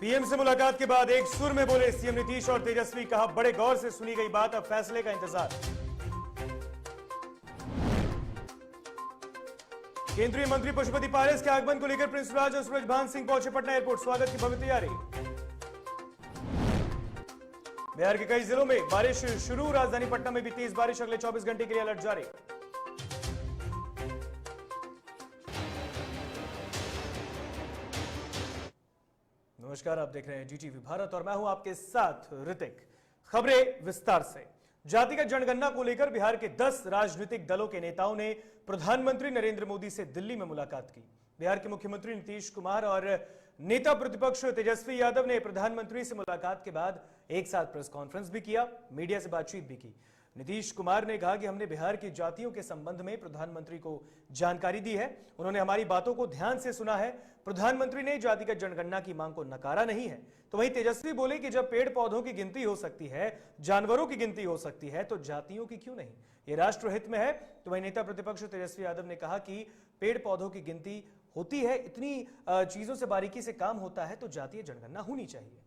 PM से मुलाकात के बाद एक सुर में बोले सीएम नीतीश और तेजस्वी, कहा बड़े गौर से सुनी गई बात, अब फैसले का इंतजार। केंद्रीय मंत्री पशुपति पारस के आगमन को लेकर प्रिंस राज और सूरजभान सिंह पहुंचे पटना एयरपोर्ट, स्वागत की भव्य तैयारी। बिहार के कई जिलों में बारिश शुरू, राजधानी पटना में भी तेज बारिश, अगले 24 घंटे के लिए अलर्ट जारी। नमस्कार, आप देख रहे हैं जीटीवी भारत और मैं हूं आपके साथ ऋतिक। खबरें विस्तार से। जातिगत जनगणना को लेकर बिहार के 10 राजनीतिक दलों के नेताओं ने प्रधानमंत्री नरेंद्र मोदी से दिल्ली में मुलाकात की। बिहार के मुख्यमंत्री नीतीश कुमार और नेता प्रतिपक्ष तेजस्वी यादव ने प्रधानमंत्री से मुलाकात के बाद एक साथ प्रेस कॉन्फ्रेंस भी किया, मीडिया से बातचीत भी की। नीतीश कुमार ने कहा कि हमने बिहार की जातियों के संबंध में प्रधानमंत्री को जानकारी दी है, उन्होंने हमारी बातों को ध्यान से सुना है। प्रधानमंत्री ने जातिगत जनगणना की मांग को नकारा नहीं है। तो वहीं तेजस्वी बोले कि जब पेड़ पौधों की गिनती हो सकती है, जानवरों की गिनती हो सकती है, तो जातियों की क्यों नहीं, ये राष्ट्रहित में है। तो वहीं नेता प्रतिपक्ष तेजस्वी यादव ने कहा कि पेड़ पौधों की गिनती होती है, इतनी चीजों से बारीकी से काम होता है, तो जातीय जनगणना होनी चाहिए।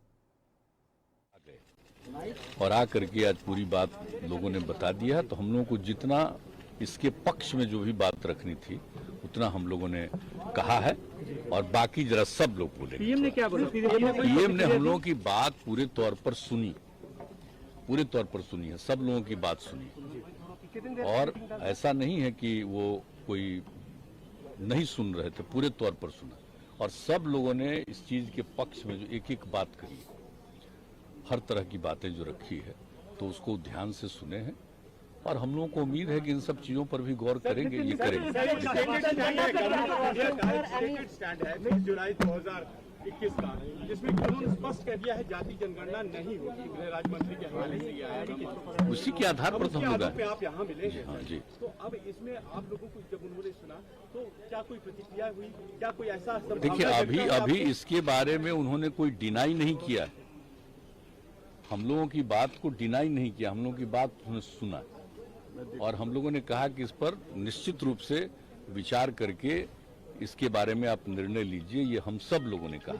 और आकर के आज पूरी बात लोगों ने बता दिया, तो हम लोगों को जितना इसके पक्ष में जो भी बात रखनी थी उतना हम लोगों ने कहा है, और बाकी जरा सब लोग बोले। पीएम ने क्या बोला? पीएम ने हम लोगों की बात पूरे तौर पर सुनी, पूरे तौर पर सुनी है, सब लोगों की बात सुनी, और ऐसा नहीं है कि वो कोई नहीं सुन रहे थे, पूरे तौर पर सुना, और सब लोगों ने इस चीज के पक्ष में जो एक एक बात कही, हर तरह की बातें जो रखी है, तो उसको ध्यान से सुने हैं, और हम लोगों को उम्मीद है कि इन सब चीजों पर भी गौर करेंगे, ये करेंगे। जुलाई 2021 का, जिसमें उन्होंने स्पष्ट कह दिया है जाति जनगणना नहीं होगी, गृह राज्य मंत्री के हवाले से यह है, उसी के आधार पर तो हम लोग आप यहाँ मिले। हाँ जी। तो अब इसमें आप लोगों को जब उन्होंने सुना तो क्या कोई प्रतिक्रिया हुई, क्या कोई ऐसा? देखिए, अभी इसके बारे में उन्होंने कोई डिनाई नहीं किया, हम लोगों की बात को डिनाई नहीं किया, हम लोगों की बात उन्होंने सुना, और हम लोगों ने कहा कि इस पर निश्चित रूप से विचार करके इसके बारे में आप निर्णय लीजिए, ये हम सब लोगों ने कहा।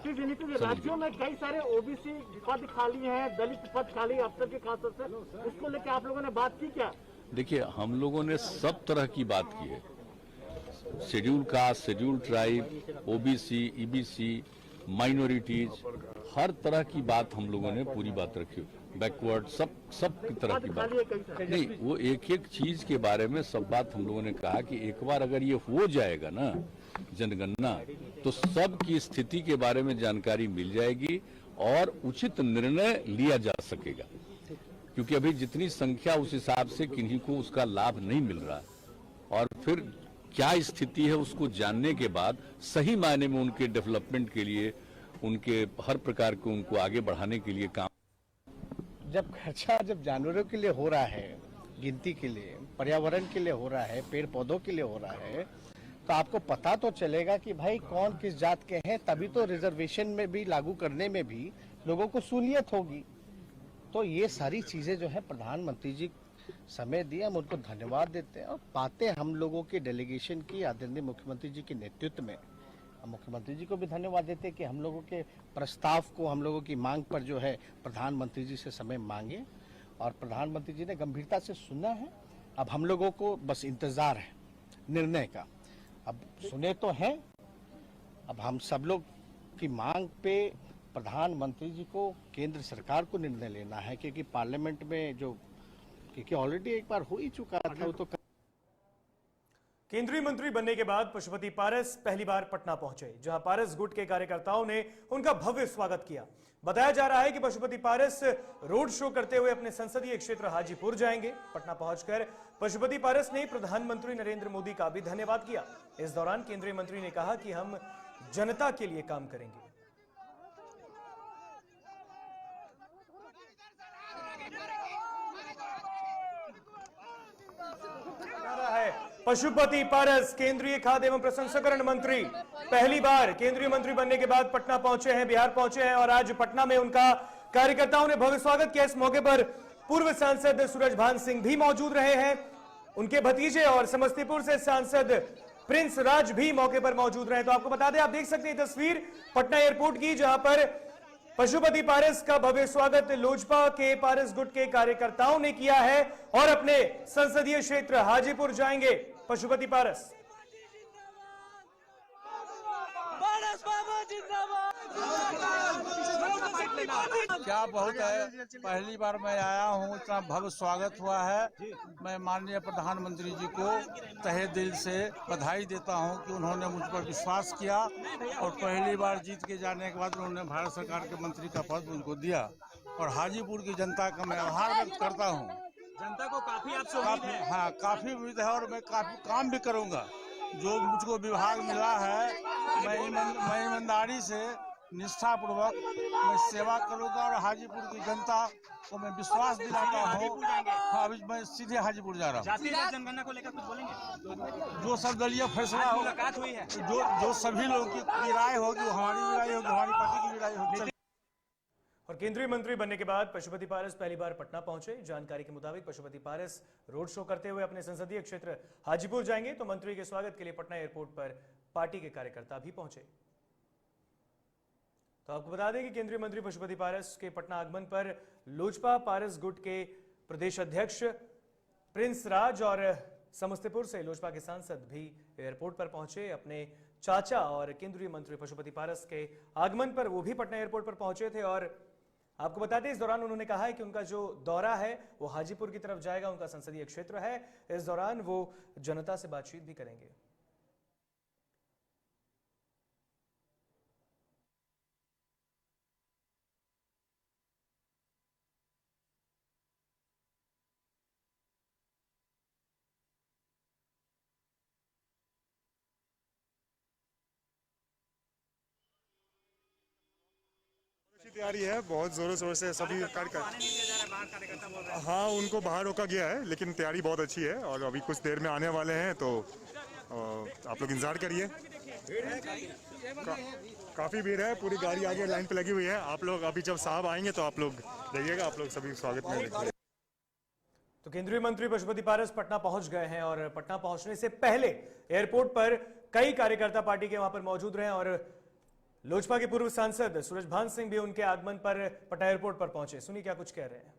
राज्यों में कई सारे ओबीसी पद खाली हैं, दलित पद खाली अफसर के खास तौर से, उसको लेकर आप लोगों ने बात की क्या? देखिए, हम लोगों ने सब तरह की बात की है, schedule caste, schedule tribe, OBC, EBC, minorities, हर तरह की बात हम लोगों ने पूरी बात रखी, बैकवर्ड, सब की तरह की बात नहीं, वो एक एक चीज के बारे में सब बात हम लोगों ने कहा कि एक बार अगर ये हो जाएगा ना जनगणना, तो सब की स्थिति के बारे में जानकारी मिल जाएगी और उचित निर्णय लिया जा सकेगा, क्योंकि अभी जितनी संख्या उस हिसाब से किन्हीं को उसका लाभ नहीं मिल रहा, और फिर क्या स्थिति है उसको जानने के बाद सही मायने में उनके डेवलपमेंट के लिए, उनके हर प्रकार को उनको आगे बढ़ाने के लिए काम। जब खर्चा जब जानवरों के लिए हो रहा है, गिनती के लिए, पर्यावरण के लिए हो रहा है, पेड़ पौधों के लिए हो रहा है, तो आपको पता तो चलेगा कि भाई कौन किस जात के हैं, तभी तो रिजर्वेशन में भी लागू करने में भी लोगों को सहूलियत होगी। तो ये सारी चीजें जो है प्रधानमंत्री जी समय दिया, हम उनको धन्यवाद देते हैं, और बातें हम लोगों के डेलीगेशन की आदरणीय मुख्यमंत्री जी के नेतृत्व में, हम मुख्यमंत्री जी को भी धन्यवाद देते हैं कि हम लोगों के प्रस्ताव को, हम लोगों की मांग पर जो है प्रधानमंत्री जी से समय मांगे, और प्रधानमंत्री जी ने गंभीरता से सुना है। अब हम लोगों को बस इंतजार है निर्णय का, अब सुने तो हैं, अब हम सब लोग की मांग पे प्रधानमंत्री जी को, केंद्र सरकार को निर्णय लेना है, क्योंकि पार्लियामेंट में जो, क्योंकि ऑलरेडी एक बार हो ही चुका था, वो तो। केंद्रीय मंत्री बनने के बाद पशुपति पारस पहली बार पटना पहुंचे, जहां पारस गुट के कार्यकर्ताओं ने उनका भव्य स्वागत किया। बताया जा रहा है कि पशुपति पारस रोड शो करते हुए अपने संसदीय क्षेत्र हाजीपुर जाएंगे। पटना पहुंचकर पशुपति पारस ने प्रधानमंत्री नरेंद्र मोदी का भी धन्यवाद किया। इस दौरान केंद्रीय मंत्री ने कहा कि हम जनता के लिए काम करेंगे। पशुपति पारस केंद्रीय खाद्य एवं प्रसंस्करण मंत्री पहली बार केंद्रीय मंत्री बनने के बाद पटना पहुंचे हैं, बिहार पहुंचे हैं, और आज पटना में उनका कार्यकर्ताओं ने भव्य स्वागत किया। इस मौके पर पूर्व सांसद सूरजभान सिंह भी मौजूद रहे हैं, उनके भतीजे और समस्तीपुर से सांसद प्रिंस राज भी मौके पर मौजूद रहे। तो आपको बता दें, आप देख सकते हैं तस्वीर पटना एयरपोर्ट की, जहां पर पशुपति पारस का भव्य स्वागत लोजपा के पारस गुट के कार्यकर्ताओं ने किया है और अपने संसदीय क्षेत्र हाजीपुर जाएंगे पशुपति पारस। क्या बहुत है, पहली बार मैं आया हूँ, इतना भव्य स्वागत हुआ है। मैं माननीय प्रधानमंत्री जी को तहे दिल से बधाई देता हूँ कि उन्होंने मुझ पर विश्वास किया और पहली बार जीत के जाने के बाद उन्होंने भारत सरकार के मंत्री का पद मुझको दिया और हाजीपुर की जनता का मैं आभार व्यक्त करता हूँ। जनता को काफी आपसे उम्मीद है। हाँ, काफी उम्मीद है और मैं काफी काम भी करूँगा। जो मुझको विभाग मिला है मैं ईमानदारी से निष्ठापूर्वक मैं सेवा करूंगा और हाजीपुर की जनता को मैं विश्वास दिलाता हूँ। हाँ, अभी मैं सीधे हाजीपुर जा रहा हूँ। जाति जनगणना को लेकर कुछ बोलेंगे? जो सर्वदलीय फैसला हो, मुलाकात हुई है, जो सभी लोगों की राय होगी, हमारी भी राय होगी, हमारी पार्टी की भी राय होगी। और केंद्रीय मंत्री बनने के बाद पशुपति पारस पहली बार पटना पहुंचे। जानकारी के मुताबिक पशुपति पारस रोड शो करते हुए अपने संसदीय क्षेत्र हाजीपुर जाएंगे, तो मंत्री के स्वागत के लिए पटना एयरपोर्ट पर पार्टी के कार्यकर्ता भी पहुंचे। तो आपको बता दें कि केंद्रीय मंत्री पशुपति पारस के पटना आगमन पर लोजपा पारस गुट के प्रदेश अध्यक्ष प्रिंस राज और समस्तीपुर से लोजपा के सांसद भी एयरपोर्ट पर पहुंचे। अपने चाचा और केंद्रीय मंत्री पशुपति पारस के आगमन पर वो भी पटना एयरपोर्ट पर पहुंचे थे और आपको बता दें इस दौरान उन्होंने कहा है कि उनका जो दौरा है वो हाजीपुर की तरफ जाएगा, उनका संसदीय क्षेत्र है। इस दौरान वो जनता से बातचीत भी करेंगे। तैयारी है, बहुत जोरों शोर से सभी हाँ उनको बाहर रोका गया है, लेकिन तैयारी बहुत अच्छी है और अभी कुछ देर में आने वाले हैं, तो आप लोग इंतजार करिए। काफी भीड़ है, पूरी गाड़ी आगे लाइन पे लगी हुई है। आप लोग अभी जब साहब आएंगे तो आप लोग देखिएगा, आप लोग सभी स्वागत में देखिए। तो केंद्रीय मंत्री पशुपति पारस पटना पहुंच गए हैं और पटना पहुंचने से पहले एयरपोर्ट पर कई कार्यकर्ता पार्टी के वहां पर मौजूद रहे और लोजपा के पूर्व सांसद सूरजभान सिंह भी उनके आगमन पर पटना एयरपोर्ट पर पहुंचे। सुनिए क्या कुछ कह रहे हैं।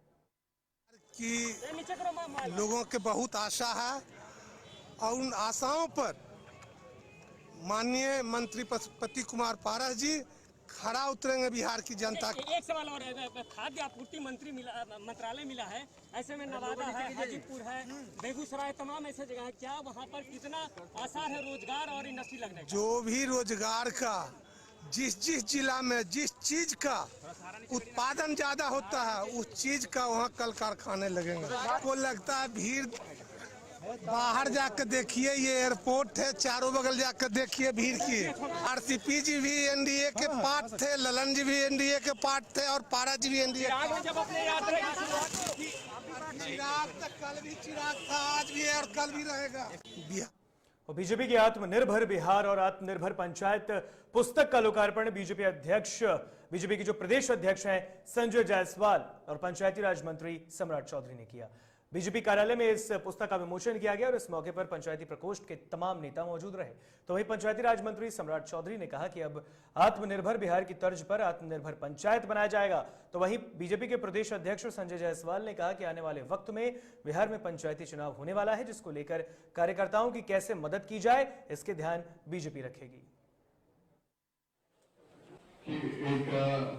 कि लोगों के बहुत आशा है और उन आशाओं पर माननीय मंत्री पशुपति कुमार पारस जी खड़ा उतरेंगे बिहार की जनता। एक सवाल और है, खाद्य आपूर्ति मंत्रालय मिला है, ऐसे में नवादा है, हाजीपुर है, बेगूसराय, तमाम ऐसे जगह है, क्या वहाँ पर कितना आसार है रोजगार और इंडस्ट्री लगने का? जो भी रोजगार का जिस जिला में जिस चीज का उत्पादन ज्यादा होता है उस चीज का वहाँ कल कारखाने लगेंगे। आपको लगता है भीड़, बाहर जाकर देखिए, ये एयरपोर्ट है, चारों बगल जाकर देखिए भीड़ की। आरसीपी जी भी एनडीए के पार्ट थे, ललन जी भी एनडीए के पार्ट थे और पारा जी भी एनडीए। चिराग तक कल भी चिराग था, आज भी है और कल भी रहेगा। और बीजेपी की आत्मनिर्भर बिहार और आत्मनिर्भर पंचायत पुस्तक का लोकार्पण बीजेपी के जो प्रदेश अध्यक्ष हैं संजय जायसवाल और पंचायती राज मंत्री सम्राट चौधरी ने किया। बीजेपी कार्यालय में इस पुस्तक का विमोचन किया गया और इस मौके पर पंचायती प्रकोष्ठ के तमाम नेता मौजूद रहे। तो वहीं पंचायती राज मंत्री सम्राट चौधरी ने कहा कि अब आत्मनिर्भर बिहार की तर्ज पर आत्मनिर्भर पंचायत बनाया जाएगा। तो वहीं बीजेपी के प्रदेश अध्यक्ष संजय जायसवाल ने कहा कि आने वाले वक्त में बिहार में पंचायती चुनाव होने वाला है, जिसको लेकर कार्यकर्ताओं की कैसे मदद की जाए इसके ध्यान बीजेपी रखेगी। कि एक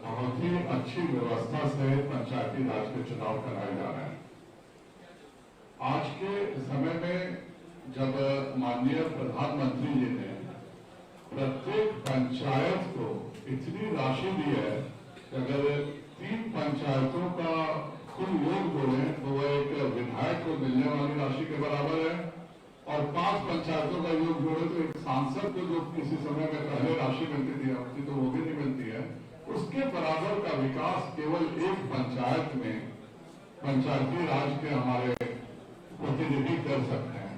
बहुत ही अच्छी व्यवस्था से पंचायती राज के चुनाव कराए जा रहे हैं। आज के समय में जब माननीय प्रधानमंत्री जी ने प्रत्येक पंचायत को इतनी राशि दी है कि अगर 3 पंचायतों का कुल योग जोड़े तो वह एक विधायक को मिलने वाली राशि के बराबर है और 5 पंचायतों का योग जोड़े तो एक सांसद को जो किसी समय में पहले राशि मिलती थी अब तो वो भी नहीं मिलती है, उसके बराबर का विकास केवल एक पंचायत में पंचायती राज के हमारे प्रतिनिधि कर सकते हैं।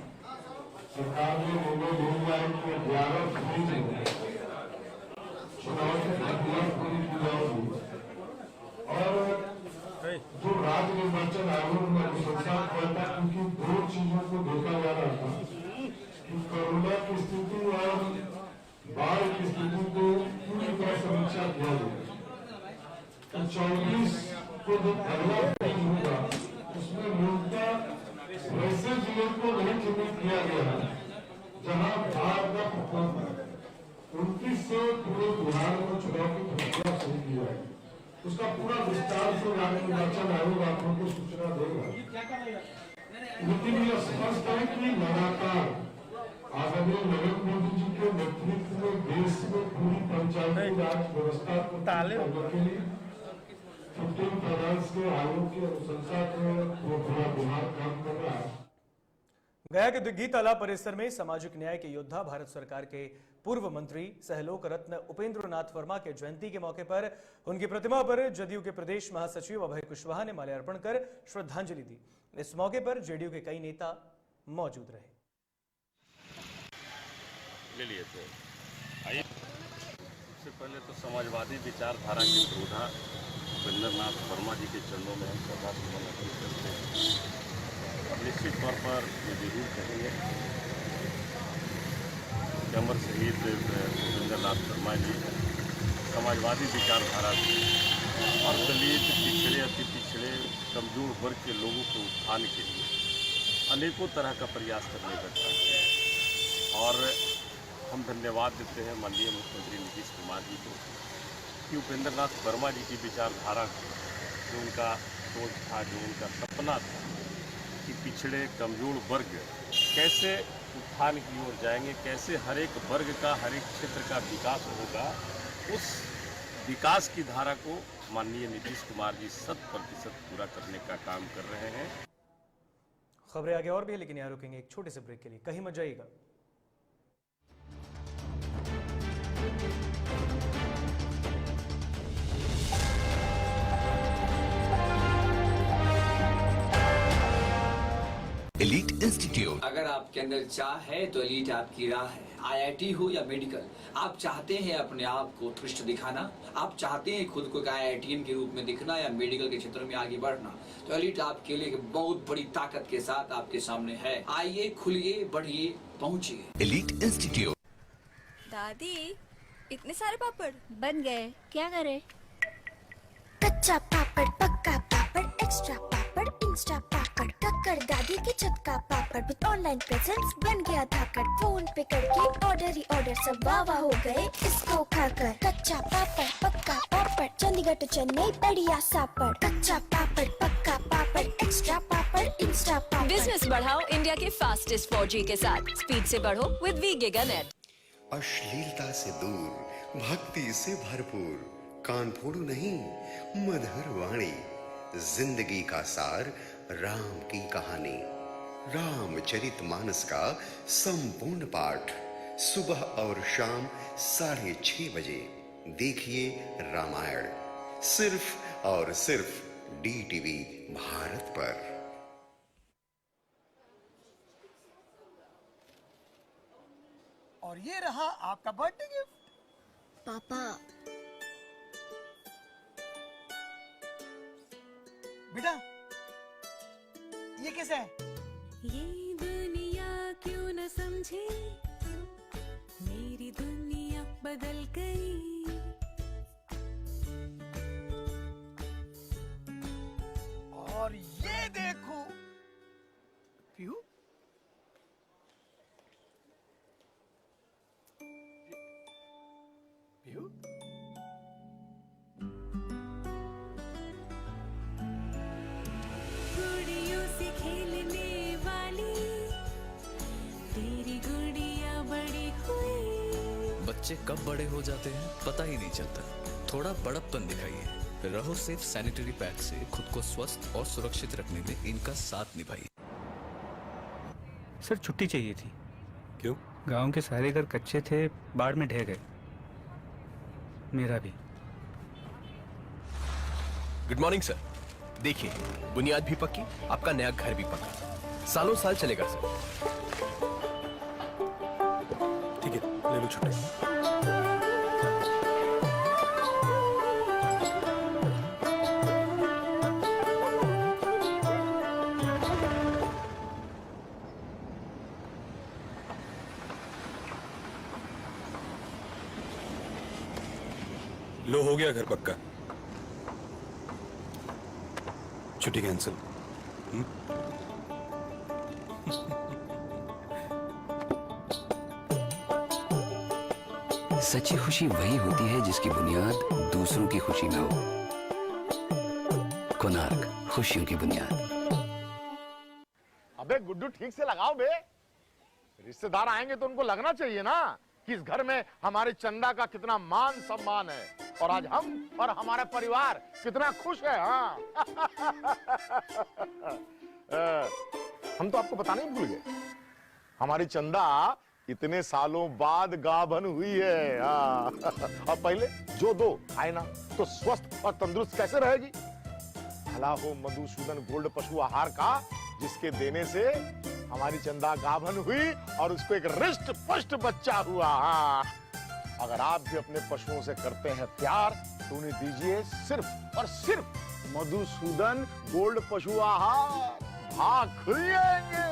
सरकार ने निर्णय लिया है कि 11 फरवरी को चुनाव से 10 पूरी की जाएगी और जो राज्य निर्वाचन आयोग ने अनुशंसा किया था, क्योंकि 2 चीजों को देखा जा रहा था कि कोरोना की स्थिति और बाढ़ की स्थिति को पूरी तरह समीक्षा किया गया। 24 को जो अगला पेज होगा उसमें मूलतः वैसे जिले को नहीं चिन्हित किया गया है जहां भारत का प्रथम है। 29 से पूरे बिहार में चुनाव की प्रक्रिया शुरू की जाएगी। उसका पूरा विस्तार से राज्य निर्वाचन आयोग आप लोगों को सूचना देगा। लेकिन यह स्पष्ट है कि लगातार आदरणीय नरेंद्र मोदी जी के नेतृत्व में देश में पूरी पंचायती राज व्यवस्था को करने के लिए 15 फाइनेंस के आयोग की अनुशंसा में पूरा बिहार काम कर रहा है। गया के दिग्गी तालाब परिसर में सामाजिक न्याय के योद्धा भारत सरकार के पूर्व मंत्री सहलोक रत्न उपेंद्र नाथ वर्मा के जयंती के मौके पर उनकी प्रतिमा पर जदयू के प्रदेश महासचिव अभय कुशवाहा ने माल्यार्पण कर श्रद्धांजलि दी। इस मौके पर जेडीयू के कई नेता मौजूद रहे। सबसे पहले तो समाजवादी विचारधारा के योद्धा उपेंद्र नाथ वर्मा जी के चरणों में हम श्रद्धासुमन अर्पित करते हैं। और निश्चित तौर पर ये जरूर कहेंगे कि अमर शहीद उपेंद्र नाथ वर्मा जी समाजवादी विचारधारा और दलित, पिछड़े, अति पिछड़े, कमजोर वर्ग के लोगों के उत्थान के लिए अनेकों तरह का प्रयास करने का काम किया। और हम धन्यवाद देते हैं माननीय मुख्यमंत्री नीतीश कुमार जी को कि उपेंद्र नाथ वर्मा जी की विचारधारा जो उनका सोच था, जो उनका सपना था कि पिछड़े कमजोर वर्ग कैसे उत्थान की ओर जाएंगे, कैसे हर एक वर्ग का, हर एक क्षेत्र का विकास होगा, उस विकास की धारा को माननीय नीतीश कुमार जी 100% पूरा करने का काम कर रहे हैं। खबरें आगे और भी है, लेकिन यहाँ रुकेंगे एक छोटे से ब्रेक के लिए। कहीं मत जाइएगा। Elite institute. अगर आपके अंदर चाह है तो एलीट आपकी राह है। IIT हो या मेडिकल, आप चाहते हैं अपने आप को उत्कृष्ट दिखाना, आप चाहते हैं खुद को एक IITian के रूप में दिखना या मेडिकल के क्षेत्र में आगे बढ़ना, तो एलीट आपके लिए एक बहुत बड़ी ताकत के साथ आपके सामने है। आइए, खुलिए, बढ़िए, पहुंचिए। Elite institute. दादी, इतने सारे पापड़ बन गए, क्या करे? कच्चा पापड़, पक्का पापड़, एक्स्ट्रा पापड़, इंस्टा पापड़, टक्कर दादी के छत का पापड़ विद ऑनलाइन प्रेजेंस बन गया धाकड़। फोन पे करके ऑर्डर ही ऑर्डर, सब वाह हो गए इसको खाकर। कच्चा पापड़, पक्का पापड़, चंडीगढ़ टू चेन्नई बढ़िया सापड़। कच्चा पापड़, पक्का पापड़, एक्स्ट्रा पापड़, इंस्टा पापड़। बिजनेस बढ़ाओ इंडिया के फास्टेस्ट 4G के साथ। स्पीड से बढ़ो विद वी गिगानेट। अश्लीलता से दूर, भक्ति से भरपूर, कान फोड़ू नहीं, मधुर वाणी, जिंदगी का सार, राम की कहानी, रामचरितमानस का संपूर्ण पाठ, सुबह और शाम 6:30 बजे देखिए रामायण, सिर्फ और सिर्फ DTV भारत पर। और ये रहा आपका बर्थडे गिफ्ट। पापा, बेटा ये कैसा है? ये दुनिया क्यों न समझे, मेरी दुनिया बदल गई। और ये देखो पीहू, पीहू बच्चे कब बड़े हो जाते हैं पता ही नहीं चलता। थोड़ा बड़प्पन दिखाइए। रहो सेफ सैनिटरी पैड से खुद को स्वस्थ और सुरक्षित रखने में इनका साथ निभाइए। सर छुट्टी चाहिए थी। क्यों? गांव के सारे घर कच्चे थे, बाढ़ में ढह गए। मेरा भी। Good morning sir. देखिए, बुनियाद भी पक्की, आपका नया घर भी पक्का, सालों साल चलेगा सर। ठीक है, ले लो छुट्टी। लो, हो गया घर पक्का। छुट्टी कैंसिल। सच्ची खुशी वही होती है जिसकी बुनियाद दूसरों की खुशी में हो। कोणार्क, खुशियों की बुनियाद। अबे गुड्डू ठीक से लगाओ बे, रिश्तेदार आएंगे तो उनको लगना चाहिए ना कि इस घर में हमारे चंदा का कितना मान सम्मान है और आज हम और हमारा परिवार कितना खुश है। हाँ हम तो आपको बताना ही भूल गए, हमारी चंदा इतने सालों बाद गाभन हुई है। हाँ और पहले जो दो खाए ना तो स्वस्थ और तंदुरुस्त कैसे रहेगी। भला हो मधुसूदन गोल्ड पशु आहार का, जिसके देने से हमारी चंदा गाभन हुई और उसको एक रिष्ट पुष्ट बच्चा हुआ। हाँ अगर आप भी अपने पशुओं से करते हैं प्यार तो उन्हें दीजिए सिर्फ और सिर्फ मधुसूदन गोल्ड पशु आहार। भाग खुल जाएंगे।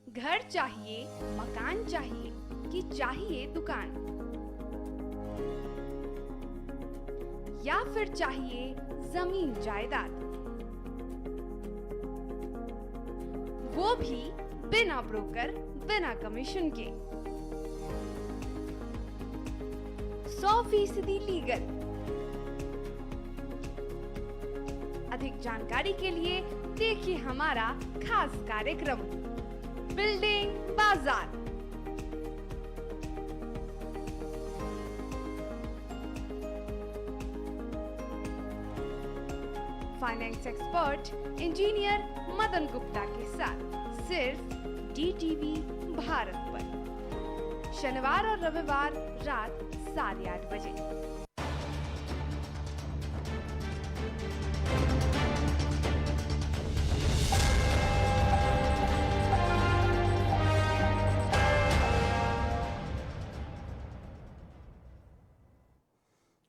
घर चाहिए, मकान चाहिए कि चाहिए दुकान, या फिर चाहिए जमीन जायदाद, वो भी बिना ब्रोकर, बिना कमीशन के, 100% लीगल। अधिक जानकारी के लिए देखिए हमारा खास कार्यक्रम बिल्डिंग बाजार। Finance expert engineer Madan Gupta के साथ सिर्फ DTV भारत पर, शनिवार और रविवार रात 8:30 बजे।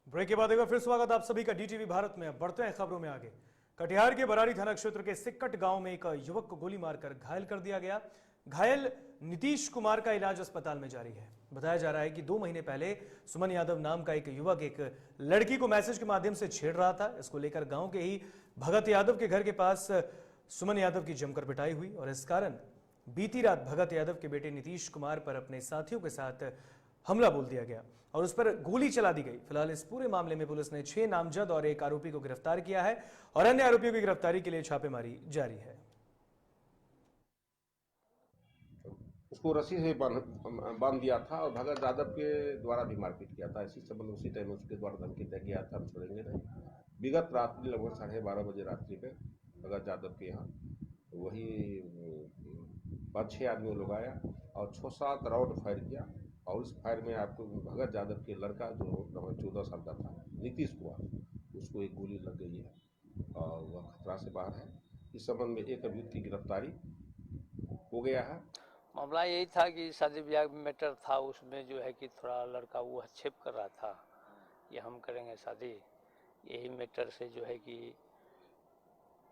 ब्रेक के बाद एक बार फिर स्वागत आप सभी का DTV भारत में। अब बढ़ते हैं खबरों में आगे। कटिहार के बरारी थाना क्षेत्र के सिक्कट गांव में एक युवक को गोली मारकर घायल कर दिया गया। घायल नीतीश कुमार का इलाज अस्पताल में जारी है। बताया जा रहा है कि 2 महीने पहले सुमन यादव नाम का एक युवक एक लड़की को मैसेज के माध्यम से छेड़ रहा था। इसको लेकर गांव के ही भगत यादव के घर के पास सुमन यादव की जमकर पिटाई हुई और इस कारण बीती रात भगत यादव के बेटे नीतीश कुमार पर अपने साथियों के साथ हमला बोल दिया गया और उस पर गोली चला दी गई। फिलहाल इस पूरे मामले में पुलिस ने 6 नामजद और 1 आरोपी को गिरफ्तार किया है और अन्य आरोपियों की गिरफ्तारी के लिए छापेमारी जारी है। उसको रस्सी से बांध दिया था और भगत यादव के द्वारा भी मारपीट किया था। इसी संबंध उसी टाइम उसके द्वारा धमकी दिया गया था, हम छोड़ेंगे नहीं। विगत रात्रि लगभग 12:30 बजे रात्रि में भगत यादव के यहाँ वही 5-6 आदमी लोग आया और 6-7 राउंड फायर किया और उस फायर में आपको भगत यादव के लड़का जो 14 साल का था नीतीश कुमार, उसको एक गोली लग गई है और वह खतरा से बाहर है। इस संबंध में 1 अभियुक्त की गिरफ्तारी हो गया है। मामला यही था कि शादी ब्याह मैटर था, उसमें जो है कि थोड़ा लड़का वो हस्तक्षेप कर रहा था कि हम करेंगे शादी। यही मैटर से जो है कि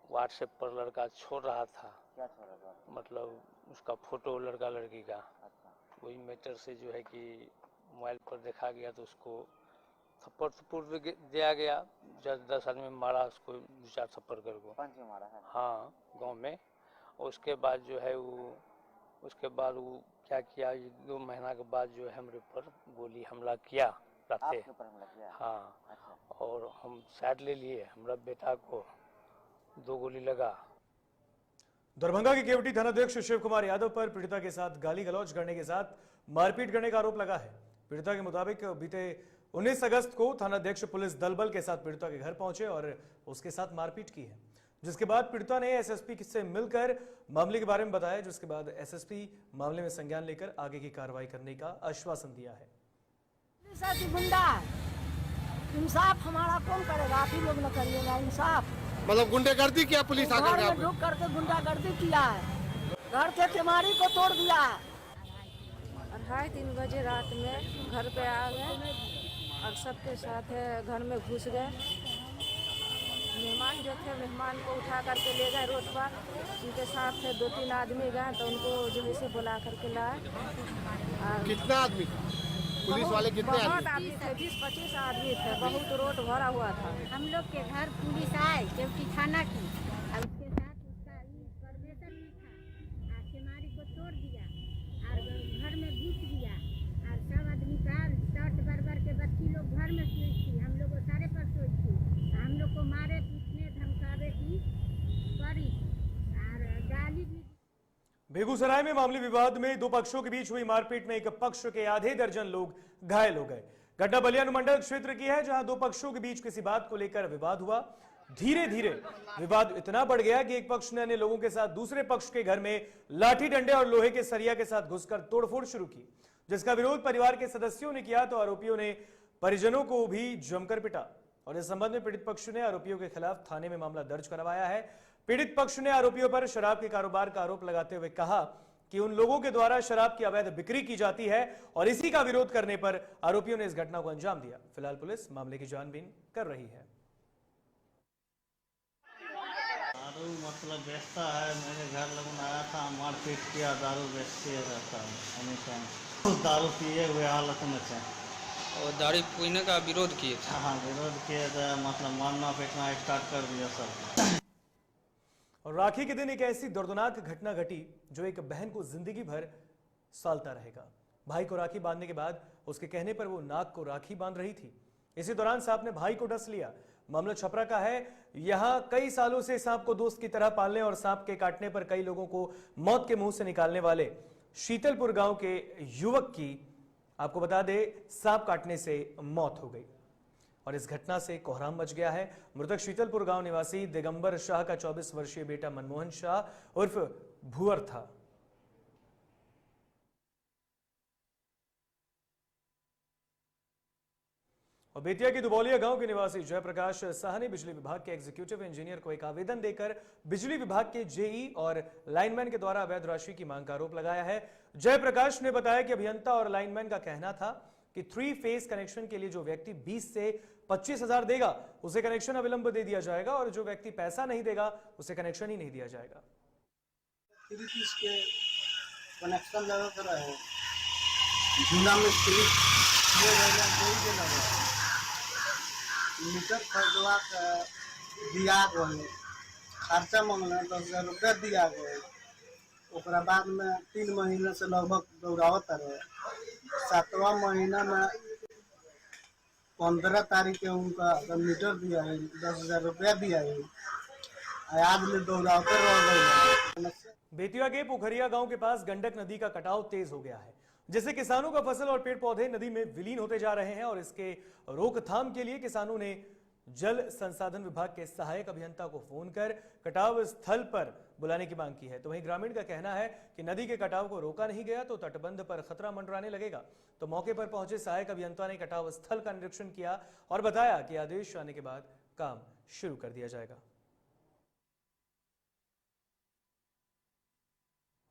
व्हाट्सएप पर लड़का छोड़ रहा था। क्या छोड़ रहा था? मतलब उसका फोटो लड़का लड़की का। वही मैटर से जो है कि मोबाइल पर देखा गया तो उसको थप्पड़ भी दिया गया। 10 आदमी मारा उसको, 2-4 थप्पड़ करके। पंच मारा है? हाँ, गांव में। और उसके बाद जो है वो क्या किया, 2 महीना के बाद जो है हमरे पर गोली हमला किया रात। आपके ऊपर हमला किया? हाँ। अच्छा। और हम साइड ले लिए, हमारा बेटा को 2 गोली लगा। दरभंगा के केवटी थानाध्यक्ष शिव कुमार यादव पर पीड़िता के साथ गाली गलौज करने के साथ मारपीट करने का आरोप लगा है। पीड़िता के मुताबिक बीते 19 अगस्त को थानाध्यक्ष पुलिस दल बल के साथ पीड़िता के घर पहुंचे और उसके साथ मारपीट की है, जिसके बाद पीड़िता ने एसएसपी से मिलकर मामले के बारे में बताया, जिसके बाद एसएसपी मामले में संज्ञान लेकर आगे की कार्रवाई करने का आश्वासन दिया है। गुंडा इंसाफ हमारा कौन करेगा? आप ही लोग न करिएगा इंसाफ। मतलब गुंडागर्दी किया पुलिस आकर घर में ढुक करके गुंडागर्दी किया है, घर के केमारी को तोड़ दिया। 2:30 बजे रात में घर पे आ गए और सबके साथ घर में घुस गए। मेहमान जो थे, मेहमान को उठा करके ले गए रोड पर। उनके साथ 2-3 आदमी गए तो उनको जो है से बुला करके लाए। कितना आदमी? पुलिस वाले कितने बहुत आदमी थे, 20-25 आदमी थे, बहुत रोड भरा हुआ था। हम लोग के घर पुलिस आए चौकी थाना की, और उसके साथ उसका परमिशन भी था, आखिमारी को तोड़ दिया और घर में घुस गया और सब आदमी का शर्ट बरबर के बच्ची लोग घर में सोई थी, हम लोग सारे पर सोई थी, हम लोग को मारे पीटने धमकावे की पड़ी और गाली भी। बेगूसराय में मामूली विवाद में दो पक्षों के बीच हुई मारपीट में एक पक्ष के आधे दर्जन लोग घायल हो गए। घटना बलिया अनुमंडल क्षेत्र की है, जहां दो पक्षों के बीच किसी बात को लेकर विवाद हुआ। धीरे धीरे विवाद इतना बढ़ गया कि एक पक्ष ने अन्य लोगों के साथ दूसरे पक्ष के घर में लाठी डंडे और लोहे के सरिया के साथ घुसकर तोड़फोड़ शुरू की, जिसका विरोध परिवार के सदस्यों ने किया तो आरोपियों ने परिजनों को भी जमकर पिटा। और इस संबंध में पीड़ित पक्ष ने आरोपियों के खिलाफ थाने में मामला दर्ज करवाया है। पीड़ित पक्ष ने आरोपियों पर शराब के कारोबार का आरोप लगाते हुए कहा कि उन लोगों के द्वारा शराब की अवैध बिक्री की जाती है और इसी का विरोध करने पर आरोपियों ने इस घटना को अंजाम दिया। फिलहाल पुलिस मामले की छानबीन कर रही है। दारू मतलब बेचता है, मेरे घर लोग आया था, मारपीट किया, दारू बेचते रहता है हमेशा, दारू पिए हुए हालत में थे और दारू पीने का विरोध किए थे। हाँ, विरोध किए थे, मतलब मारना पीटना स्टार्ट कर दिया सब। और राखी के दिन एक ऐसी दर्दनाक घटना घटी जो एक बहन को जिंदगी भर सालता रहेगा। भाई को राखी बांधने के बाद उसके कहने पर वो नाक को राखी बांध रही थी। इसी दौरान सांप ने भाई को डस लिया। मामला छपरा का है। यहां कई सालों से सांप को दोस्त की तरह पालने और सांप के काटने पर कई लोगों को मौत के मुंह से निकालने वाले शीतलपुर गांव के युवक की आपको बता दे सांप काटने से मौत हो गई और इस घटना से कोहराम मच गया है। मृतक शीतलपुर गांव निवासी दिगंबर शाह का 24 वर्षीय बेटा मनमोहन शाह उर्फ भुअर था। और बेतिया के दुबौलिया गांव के निवासी जयप्रकाश शाह ने बिजली विभाग के एग्जीक्यूटिव इंजीनियर को एक आवेदन देकर बिजली विभाग के जेई और लाइनमैन के द्वारा अवैध राशि की मांग का आरोप लगाया है। जयप्रकाश ने बताया कि अभियंता और लाइनमैन का कहना था कि 3 फेज कनेक्शन के लिए जो व्यक्ति 20 से 25 हजार देगा उसे कनेक्शन अविलंब दे दिया जाएगा और जो व्यक्ति पैसा नहीं देगा उसे कनेक्शन ही नहीं दिया जाएगा। कनेक्शन लगा कर रहे जूना में मीटर खरीदवा दिया गए, खर्चा मांगल 10,000 रुपया दिया गए। ओकरा बाद में 3 महीने से लगभग दौड़ावत रहे। 7वां महीना में 15 तारीख के उनका मीटर दिया है, 10,000 रुपया दिया है, आज में दौड़ावते रह गए। बेतिया के पोखरिया गांव के पास गंडक नदी का कटाव तेज हो गया है, जिससे किसानों का फसल और पेड़ पौधे नदी में विलीन होते जा रहे हैं और इसके रोकथाम के लिए किसानों ने जल संसाधन विभाग के सहायक अभियंता को फोन कर कटाव स्थल पर बुलाने की मांग की है। तो वहीं ग्रामीण का कहना है कि नदी के कटाव को रोका नहीं गया तो तटबंध पर खतरा मंडराने लगेगा। तो मौके पर पहुंचे सहायक अभियंता ने कटाव स्थल का निरीक्षण किया और बताया कि आदेश आने के बाद काम शुरू कर दिया जाएगा।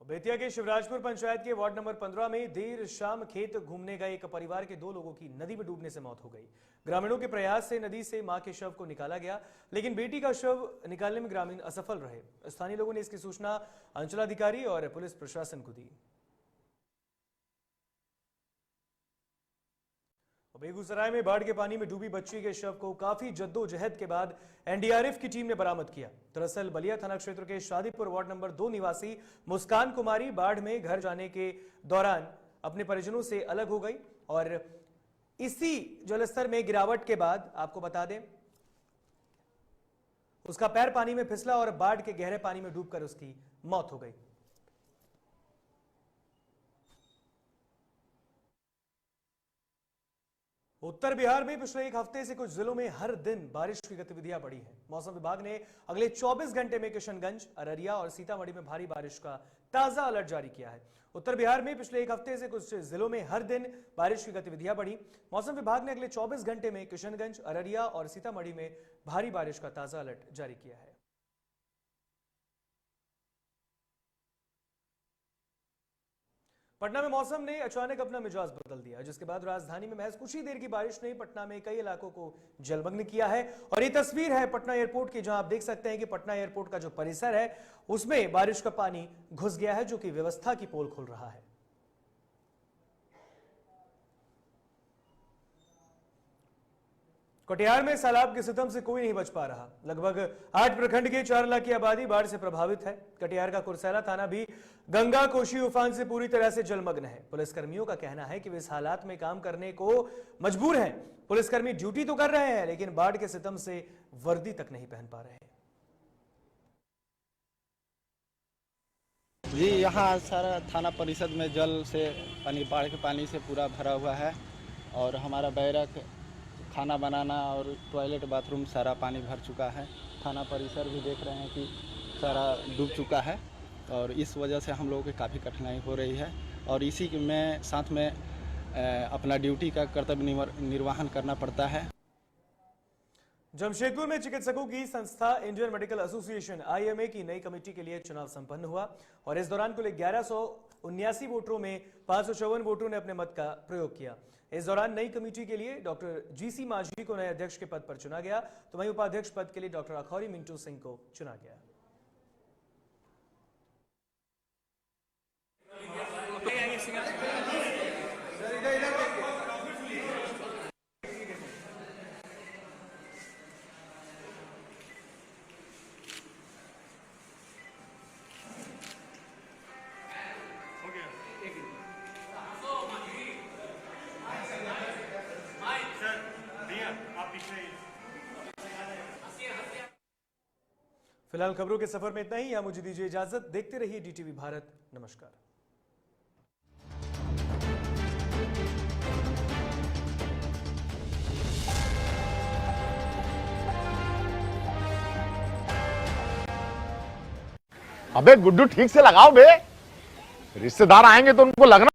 बेतिया के शिवराजपुर पंचायत के वार्ड नंबर 15 में देर शाम खेत घूमने गए एक परिवार के 2 लोगों की नदी में डूबने से मौत हो गई। ग्रामीणों के प्रयास से नदी से मां के शव को निकाला गया, लेकिन बेटी का शव निकालने में ग्रामीण असफल रहे। स्थानीय लोगों ने इसकी सूचना अंचलाधिकारी और पुलिस प्रशासन को दी। बेगूसराय में बाढ़ के पानी में डूबी बच्ची के शव को काफी जद्दोजहद के बाद एनडीआरएफ की टीम ने बरामद किया। दरअसल बलिया थाना क्षेत्र के शादीपुर वार्ड नंबर 2 निवासी मुस्कान कुमारी बाढ़ में घर जाने के दौरान अपने परिजनों से अलग हो गई और इसी जलस्तर में गिरावट के बाद आपको बता दें उसका पैर पानी में फिसला और बाढ़ के गहरे पानी में डूबकर उसकी मौत हो गई। उत्तर बिहार में पिछले एक हफ्ते से कुछ जिलों में हर दिन बारिश की गतिविधियां बढ़ी हैं। मौसम विभाग ने अगले 24 घंटे में किशनगंज, अररिया और सीतामढ़ी में भारी बारिश का ताजा अलर्ट जारी किया है। उत्तर बिहार में पिछले एक हफ्ते से कुछ जिलों में हर दिन बारिश की गतिविधियां बढ़ी। मौसम विभाग ने अगले 24 घंटे में किशनगंज, अररिया और सीतामढ़ी में भारी बारिश का ताजा अलर्ट जारी किया है। पटना में मौसम ने अचानक अपना मिजाज बदल दिया, जिसके बाद राजधानी में महज कुछ ही देर की बारिश ने पटना में कई इलाकों को जलमग्न किया है। और ये तस्वीर है पटना एयरपोर्ट की, जहां आप देख सकते हैं कि पटना एयरपोर्ट का जो परिसर है उसमें बारिश का पानी घुस गया है, जो कि व्यवस्था की पोल खोल रहा है। कटिहार में सैलाब के सितम से कोई नहीं बच पा रहा। लगभग 8 प्रखंड के 4 लाख की आबादी बाढ़ से प्रभावित है। कटिहार का कुरसेला थाना भी गंगा कोशी उफान से पूरी तरह से जलमग्न है। पुलिसकर्मियों का कहना है कि वे इस हालात में काम करने को मजबूर हैं। पुलिसकर्मी ड्यूटी तो कर रहे हैं, लेकिन बाढ़ के सितम से वर्दी तक नहीं पहन पा रहे हैं। जी, यहाँ सारा थाना परिषद में जल से बाढ़ के पानी से पूरा भरा हुआ है और हमारा बैरक, खाना बनाना और टॉयलेट बाथरूम सारा पानी भर चुका है। थाना परिसर भी देख रहे हैं कि सारा डूब चुका है और इस वजह से हम लोगों की काफ़ी कठिनाई हो रही है और इसी में साथ में अपना ड्यूटी का कर्तव्य निर्वहन करना पड़ता है। जमशेदपुर में चिकित्सकों की संस्था इंडियन मेडिकल एसोसिएशन IMA की नई कमेटी के लिए चुनाव संपन्न हुआ और इस दौरान कुल 1179 वोटरों में 554 वोटरों ने अपने मत का प्रयोग किया। इस दौरान नई कमेटी के लिए डॉक्टर GC माझी को नए अध्यक्ष के पद पर चुना गया, तो वहीं उपाध्यक्ष पद के लिए डॉक्टर अखौरी मिंटू सिंह को चुना गया। फिलहाल खबरों के सफर में इतना ही। यहाँ मुझे दीजिए इजाजत। देखते रहिए DTV भारत। नमस्कार। अबे गुड्डू, ठीक से लगाओ बे, रिश्तेदार आएंगे तो उनको लगना